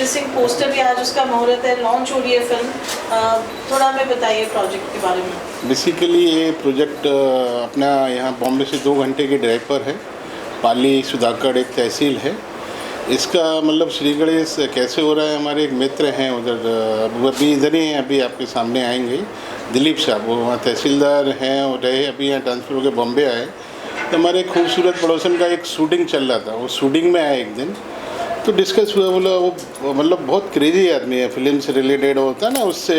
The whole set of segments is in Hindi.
इंटरेस्टिंग पोस्टर भी, आज उसका मुहूर्त है, लॉन्च हो रही है फिल्म। थोड़ा हमें बताइए प्रोजेक्ट के बारे में। बेसिकली ये प्रोजेक्ट अपना यहाँ बॉम्बे से 2 घंटे की ड्राइव पर है। पाली सुधागढ़ एक तहसील है। इसका मतलब श्री गणेश कैसे हो रहा है, हमारे एक मित्र हैं उधर, वो अभी इधर ही हैं, अभी आपके सामने आएंगे, दिलीप साहब, वो वहाँ तहसीलदार हैं और रहे, अभी यहाँ ट्रांसफ़र होकर बॉम्बे आए। तो हमारे खूबसूरत पड़ोसन का एक शूटिंग चल रहा था, वो शूटिंग में आए एक दिन, तो डिस्कस हुआ, बोला वो मतलब बहुत क्रेजी आदमी है, फिल्म से रिलेटेड होता है ना, उससे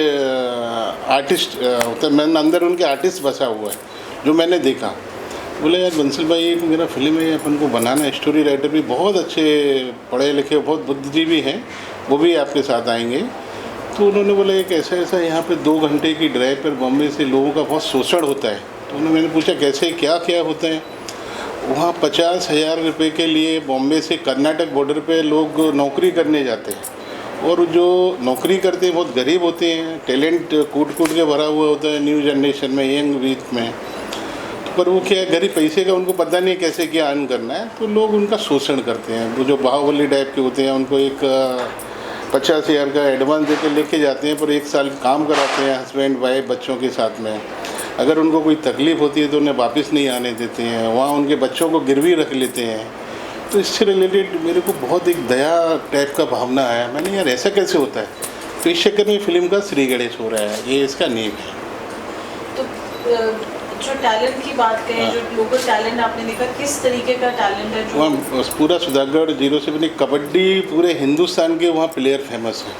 आर्टिस्ट होता है, मैंने अंदर उनके आर्टिस्ट बसा हुआ है जो मैंने देखा। बोले यार बंसल भाई, एक मेरा फिल्म है, अपन को बनाना, स्टोरी राइटर भी बहुत अच्छे पढ़े लिखे, बहुत बुद्धिजीवी हैं, वो भी आपके साथ आएंगे। तो उन्होंने बोला एक ऐसा ऐसा यहाँ पे 2 घंटे की ड्राइव पर बॉम्बे से लोगों का बहुत शोषण होता है। तो उन्होंने मैंने पूछा कैसे, क्या क्या होता है। वहाँ 50,000 रुपये के लिए बॉम्बे से कर्नाटक बॉर्डर पे लोग नौकरी करने जाते हैं, और जो नौकरी करते हैं बहुत गरीब होते हैं, टैलेंट कूट कूट के भरा हुआ होता है न्यू जनरेशन में, यंग यूथ में, पर वो क्या है, गरीब पैसे का उनको पता नहीं कैसे क्या अर्न करना है, तो लोग उनका शोषण करते हैं। वो जो बाहुबली टाइप के होते हैं, उनको एक 50,000 का एडवांस देकर लेके जाते हैं, पर 1 साल काम कराते हैं हस्बैंड वाइफ बच्चों के साथ में। अगर उनको कोई तकलीफ़ होती है तो उन्हें वापस नहीं आने देते हैं, वहाँ उनके बच्चों को गिरवी रख लेते हैं। तो इससे रिलेटेड मेरे को बहुत एक दया टाइप का भावना आया, मैंने यार ऐसा कैसे होता है। तो इस चक्कर में फिल्म का श्री गणेश हो रहा है, ये इसका नींव है। तो जो टैलेंट की बात करें, जो लोकल टैलेंट आपने देखा, किस तरीके का टैलेंट है जो वहाँ पूरा सुधागढ़ 07 कबड्डी पूरे हिंदुस्तान के वहाँ प्लेयर फेमस हैं।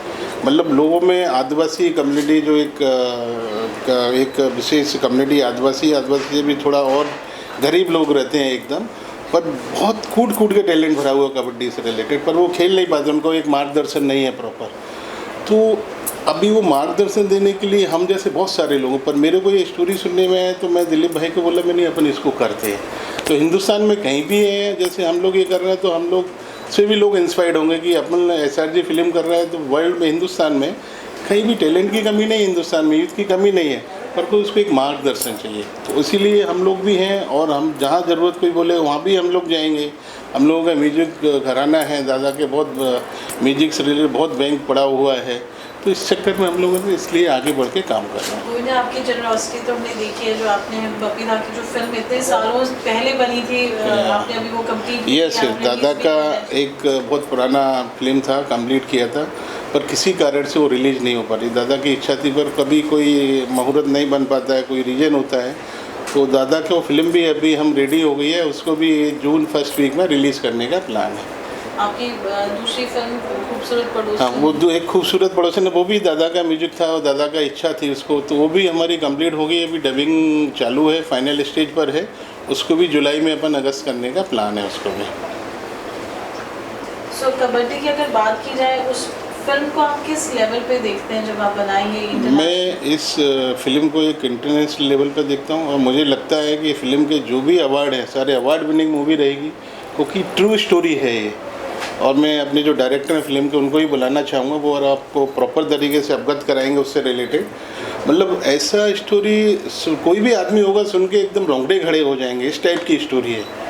मतलब लोगों में आदिवासी कम्युनिटी जो एक विशेष कम्युनिटी, आदिवासी से भी थोड़ा और गरीब लोग रहते हैं एकदम, पर बहुत कूट कूट के टैलेंट भरा हुआ कबड्डी से रिलेटेड, पर वो खेल नहीं पाते, उनको एक मार्गदर्शन नहीं है प्रॉपर। तो अभी वो मार्गदर्शन देने के लिए हम जैसे बहुत सारे लोगों, पर मेरे को ये स्टोरी सुनने में आया तो मैं दिलीप भाई को बोला, मैंने अपन इसको करते हैं। तो हिंदुस्तान में कहीं भी है, जैसे हम लोग ये कर रहे हैं, तो हम लोग से भी लोग इंस्पायर्ड होंगे कि अपन SRG फिल्म कर रहा है, तो वर्ल्ड में, हिंदुस्तान में कहीं भी टैलेंट की कमी नहीं है, हिंदुस्तान में यूथ की कमी नहीं है, पर कोई उसको एक मार्गदर्शन चाहिए। तो इसीलिए हम लोग भी हैं, और हम जहाँ ज़रूरत कोई बोले वहाँ भी हम लोग जाएंगे। हम लोगों का म्यूजिक घराना है, दादा के बहुत म्यूजिक से रिलेटेड बहुत बैंक पड़ा हुआ है, तो इस चक्कर में हम लोगों ने इसलिए आगे बढ़ के काम कर रहे हैं। कोई ना, आपकी जनरॉसिटी तो हमने देखी है, जो आपने बपी दा की जो फिल्म इतने सालों पहले बनी थी, आपने अभी वो कंप्लीट यस, दादा का एक बहुत पुराना फिल्म था, कंप्लीट किया था, पर किसी कारण से वो रिलीज़ नहीं हो पा रही। दादा की इच्छा थी, पर कभी कोई मुहूर्त नहीं बन पाता है, कोई रीजन होता है। तो दादा की वो फिल्म भी अभी हम रेडी हो गई है, उसको भी जून फर्स्ट वीक में रिलीज़ करने का प्लान है। आपकी दूसरी फिल्म खूबसूरत पड़ोसन, हाँ, वो एक खूबसूरत पड़ोसन है, वो भी दादा का म्यूजिक था और दादा का इच्छा थी उसको, तो वो भी हमारी कंप्लीट हो गई। अभी डबिंग चालू है, फाइनल स्टेज पर है, उसको भी जुलाई में अपन अगस्त करने का प्लान है उसको भी। सो कबड्डी की अगर बात की जाए, उस फिल्म को आप किस लेवल पे देखते हैं जब आप बनाएंगे? मैं इस फिल्म को एक इंटरनेशनल लेवल पर देखता हूँ, और मुझे लगता है कि फिल्म के जो भी अवार्ड हैं सारे अवार्ड विनिंग मूवी रहेगी, क्योंकि ट्रू स्टोरी है ये। और मैं अपने जो डायरेक्टर हैं फिल्म के, उनको ही बुलाना चाहूँगा, वो और आपको प्रॉपर तरीके से अवगत कराएंगे उससे रिलेटेड। मतलब ऐसा स्टोरी कोई भी आदमी होगा सुन के एकदम रोंगटे खड़े हो जाएंगे, इस टाइप की स्टोरी है।